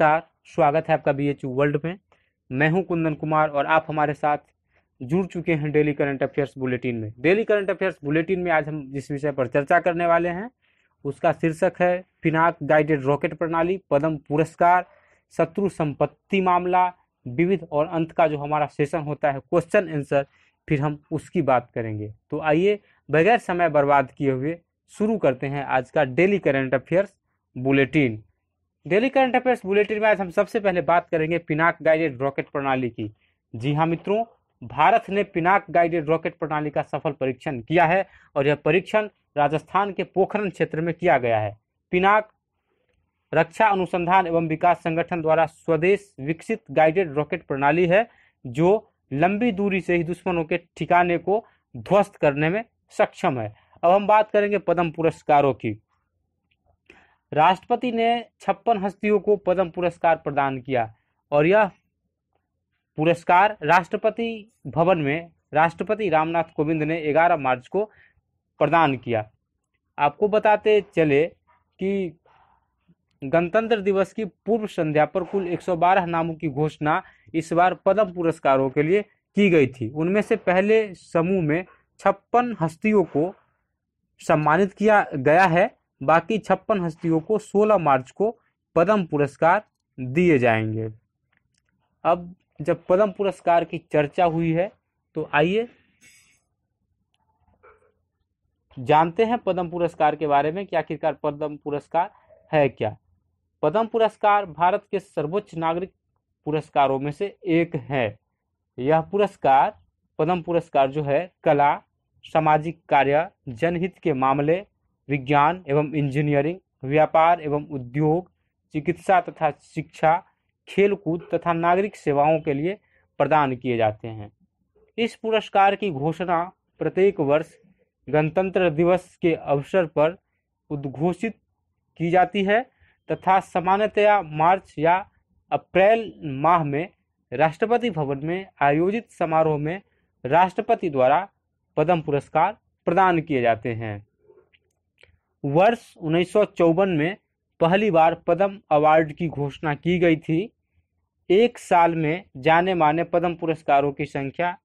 नमस्कार, स्वागत है आपका बीएचयू वर्ल्ड में। मैं हूं कुंदन कुमार और आप हमारे साथ जुड़ चुके हैं डेली करंट अफेयर्स बुलेटिन में। डेली करंट अफेयर्स बुलेटिन में आज हम जिस विषय पर चर्चा करने वाले हैं उसका शीर्षक है पिनाक गाइडेड रॉकेट प्रणाली, पद्म पुरस्कार, शत्रु संपत्ति मामला, विविध और अंत का जो हमारा सेशन होता है क्वेश्चन आंसर, फिर हम उसकी बात करेंगे। तो आइए बगैर समय बर्बाद किए हुए शुरू करते हैं आज का daily current affairs bulletin. Daily current affairs bulletin में आज हम सबसे पहले बात करेंगे पिनाक गाइडेड रॉकेट प्रणाली की। जी हाँ मित्रों, भारत ने पिनाक गाइडेड रॉकेट प्रणाली का सफल परीक्षण किया है और यह परीक्षण राजस्थान के पोखरण क्षेत्र में किया गया है। पिनाक रक्षा अनुसंधान एवं विकास संगठन द्वारा स्वदेश विकसित गाइडेड रॉकेट प्रणाली है जो लंबी दूरी से ही दुश्मनों के ठिकाने को ध्वस्त करने में सक्षम है। अब हम बात करेंगे पद्म पुरस्कारों की। राष्ट्रपति ने 56 हस्तियों को पद्म पुरस्कार प्रदान किया और यह पुरस्कार राष्ट्रपति भवन में राष्ट्रपति रामनाथ कोविंद ने 11 मार्च को प्रदान किया। आपको बताते चले कि गणतंत्र दिवस की पूर्व संध्या पर कुल 112 नामों की घोषणा इस बार पद्म पुरस्कारों के लिए की गई थी। उनमें से पहले समूह में 56 हस्तियों को सम्मानित किया गया है। बाकी 56 हस्तियों को 16 मार्च को पद्म पुरस्कार दिए जाएंगे। अब जब पद्म पुरस्कार की चर्चा हुई है तो आइए जानते हैं पद्म पुरस्कार के बारे में कि आखिरकार पद्म पुरस्कार है क्या। पद्म पुरस्कार भारत के सर्वोच्च नागरिक पुरस्कारों में से एक है। यह पुरस्कार पद्म पुरस्कार जो है कला, सामाजिक कार्य, जनहित के मामले, विज्ञान एवं इंजीनियरिंग, व्यापार एवं उद्योग, चिकित्सा तथा शिक्षा, खेलकूद तथा नागरिक सेवाओं के लिए प्रदान किए जाते हैं। इस पुरस्कार की घोषणा प्रत्येक वर्ष गणतंत्र दिवस के अवसर पर उद्घोषित की जाती है तथा सामान्यतया मार्च या अप्रैल माह में राष्ट्रपति भवन में आयोजित समारोह में राष्ट्रपति द्वारा पद्म पुरस्कार प्रदान किए जाते हैं। वर्ष 1954 में पहली बार पद्म अवार्ड की घोषणा की गई थी। एक साल में जाने माने पद्म पुरस्कारों की संख्या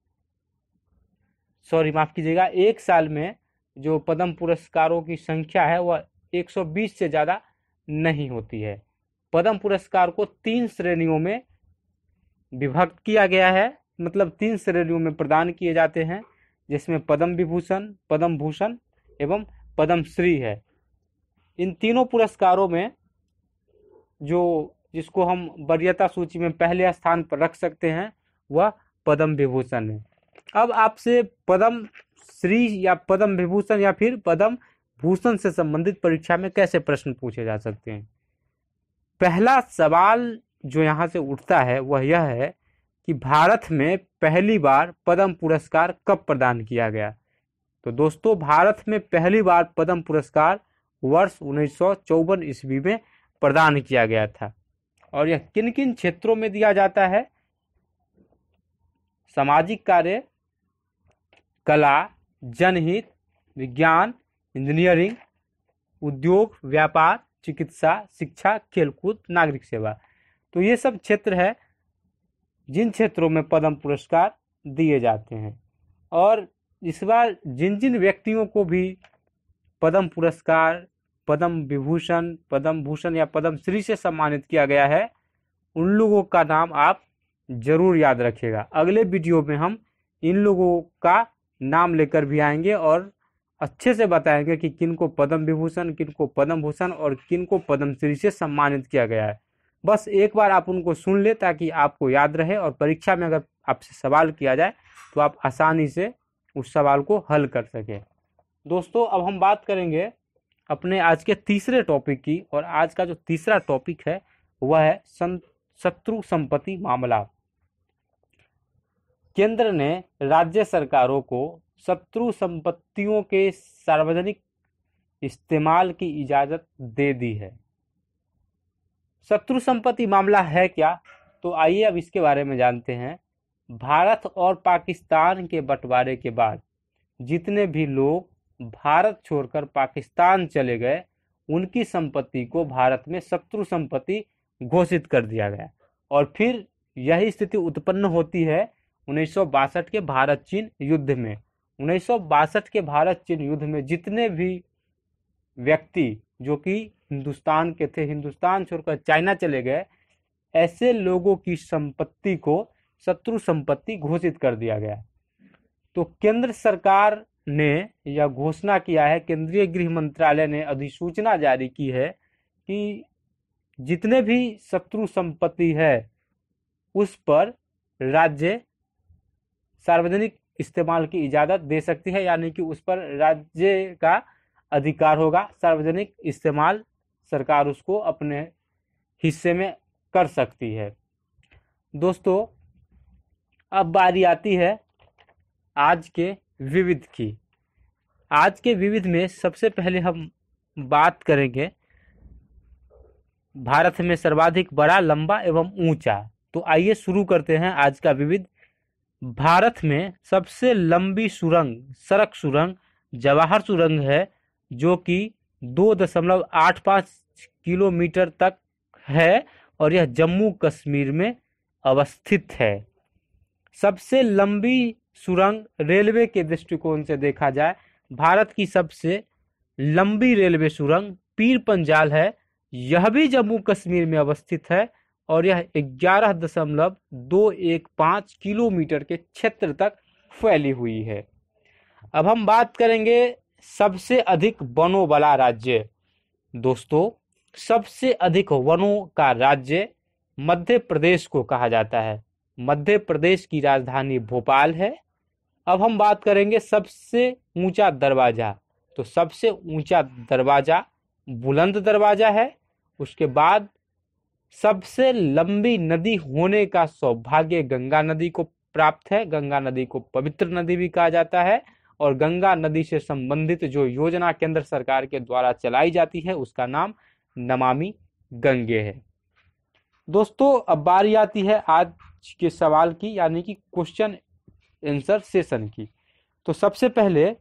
एक साल में जो पद्म पुरस्कारों की संख्या है वह 120 से ज़्यादा नहीं होती है। पद्म पुरस्कार को 3 श्रेणियों में विभक्त किया गया है, मतलब 3 श्रेणियों में प्रदान किए जाते हैं, जिसमें पद्म विभूषण, पद्म भूषण एवं पद्मश्री है। इन तीनों पुरस्कारों में जिसको हम वरीयता सूची में पहले स्थान पर रख सकते हैं वह पद्म विभूषण है। अब आपसे पद्म श्री या पद्म विभूषण या फिर पद्म भूषण से संबंधित परीक्षा में कैसे प्रश्न पूछे जा सकते हैं। पहला सवाल जो यहाँ से उठता है वह यह है कि भारत में पहली बार पद्म पुरस्कार कब प्रदान किया गया। तो दोस्तों, भारत में पहली बार पद्म पुरस्कार वर्ष 1954 ईस्वी में प्रदान किया गया था और यह किन किन क्षेत्रों में दिया जाता है। सामाजिक कार्य, कला, जनहित, विज्ञान, इंजीनियरिंग, उद्योग, व्यापार, चिकित्सा, शिक्षा, खेलकूद, नागरिक सेवा। तो ये सब क्षेत्र है जिन क्षेत्रों में पद्म पुरस्कार दिए जाते हैं। और इस बार जिन जिन व्यक्तियों को भी पद्म पुरस्कार, पद्म विभूषण, पद्म भूषण या पद्मश्री से सम्मानित किया गया है उन लोगों का नाम आप जरूर याद रखिएगा। अगले वीडियो में हम इन लोगों का नाम लेकर भी आएंगे और अच्छे से बताएंगे कि किनको पद्म विभूषण, किनको पद्म भूषण और किनको पद्मश्री से सम्मानित किया गया है। बस एक बार आप उनको सुन ले ताकि आपको याद रहे और परीक्षा में अगर आपसे सवाल किया जाए तो आप आसानी से उस सवाल को हल कर सकें। दोस्तों, अब हम बात करेंगे अपने आज के तीसरे टॉपिक की और आज का जो तीसरा टॉपिक है वह है शत्रु संपत्ति मामला। केंद्र ने राज्य सरकारों को शत्रु संपत्तियों के सार्वजनिक इस्तेमाल की इजाजत दे दी है। शत्रु संपत्ति मामला है क्या, तो आइए अब इसके बारे में जानते हैं। भारत और पाकिस्तान के बंटवारे के बाद जितने भी लोग भारत छोड़कर पाकिस्तान चले गए उनकी संपत्ति को भारत में शत्रु संपत्ति घोषित कर दिया गया। और फिर यही स्थिति उत्पन्न होती है 1962 के भारत चीन युद्ध में। 1962 के भारत चीन युद्ध में जितने भी व्यक्ति जो कि हिंदुस्तान के थे, हिंदुस्तान छोड़कर चाइना चले गए, ऐसे लोगों की संपत्ति को शत्रु संपत्ति घोषित कर दिया गया। तो केंद्र सरकार ने यह घोषणा किया है, केंद्रीय गृह मंत्रालय ने अधिसूचना जारी की है कि जितने भी शत्रु संपत्ति है उस पर राज्य सार्वजनिक इस्तेमाल की इजाजत दे सकती है, यानी कि उस पर राज्य का अधिकार होगा, सार्वजनिक इस्तेमाल सरकार उसको अपने हिस्से में कर सकती है। दोस्तों, अब बारी आती है आज के विविध की। आज के विविध में सबसे पहले हम बात करेंगे भारत में सर्वाधिक बड़ा, लंबा एवं ऊंचा। तो आइए शुरू करते हैं आज का विविध। भारत में सबसे लंबी सुरंग, सड़क सुरंग जवाहर सुरंग है, जो कि 2.85 किलोमीटर तक है और यह जम्मू कश्मीर में अवस्थित है। सबसे लंबी सुरंग रेलवे के दृष्टिकोण से देखा जाए, भारत की सबसे लंबी रेलवे सुरंग पीर पंजाल है। यह भी जम्मू कश्मीर में अवस्थित है और यह 11.215 किलोमीटर के क्षेत्र तक फैली हुई है। अब हम बात करेंगे सबसे अधिक वनों वाला राज्य। दोस्तों, सबसे अधिक वनों का राज्य मध्य प्रदेश को कहा जाता है। मध्य प्रदेश की राजधानी भोपाल है। अब हम बात करेंगे सबसे ऊंचा दरवाजा। तो सबसे ऊंचा दरवाजा बुलंद दरवाजा है। उसके बाद सबसे लंबी नदी होने का सौभाग्य गंगा नदी को प्राप्त है। गंगा नदी को पवित्र नदी भी कहा जाता है और गंगा नदी से संबंधित जो योजना केंद्र सरकार के द्वारा चलाई जाती है उसका नाम नमामि गंगे है। दोस्तों, अब बारी आती है आज के सवाल की, यानी कि क्वेश्चन आंसर सेशन की। तो सबसे पहले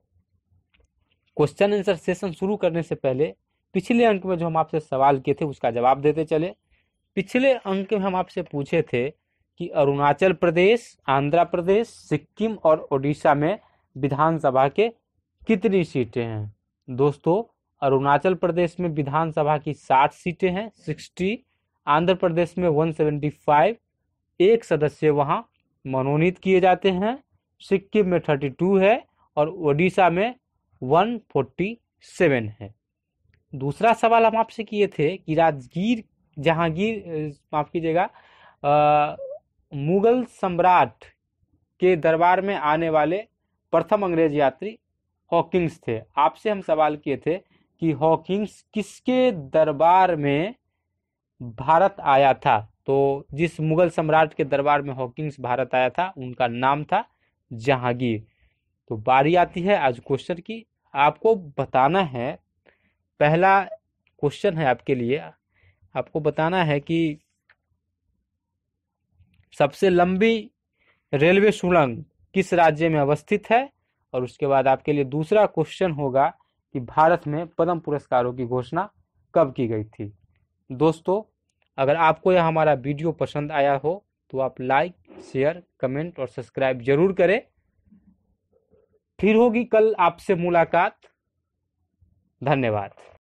क्वेश्चन आंसर सेशन शुरू करने से पहले पिछले अंक में जो हम आपसे सवाल किए थे उसका जवाब देते चले। पिछले अंक में हम आपसे पूछे थे कि अरुणाचल प्रदेश, आंध्र प्रदेश, सिक्किम और ओडिशा में विधानसभा के कितनी सीटें हैं। दोस्तों, अरुणाचल प्रदेश में विधानसभा की 60 सीटें हैं, 60। आंध्र प्रदेश में 175, एक सदस्य वहां मनोनीत किए जाते हैं। सिक्किम में 32 है और ओडिशा में 147 है। दूसरा सवाल हम आपसे किए थे कि माफ कीजिएगा, मुगल सम्राट के दरबार में आने वाले प्रथम अंग्रेज यात्री हॉकिंस थे। आपसे हम सवाल किए थे कि हॉकिंस किसके दरबार में भारत आया था। तो जिस मुगल सम्राट के दरबार में हॉकिंस भारत आया था उनका नाम था जहांगीर। तो बारी आती है आज क्वेश्चन की। आपको बताना है, पहला क्वेश्चन है आपके लिए, आपको बताना है कि सबसे लंबी रेलवे सुरंग किस राज्य में अवस्थित है। और उसके बाद आपके लिए दूसरा क्वेश्चन होगा कि भारत में पद्म पुरस्कारों की घोषणा कब की गई थी। दोस्तों, अगर आपको यह हमारा वीडियो पसंद आया हो तो आप लाइक, शेयर, कमेंट और सब्सक्राइब जरूर करें। फिर होगी कल आपसे मुलाकात। धन्यवाद।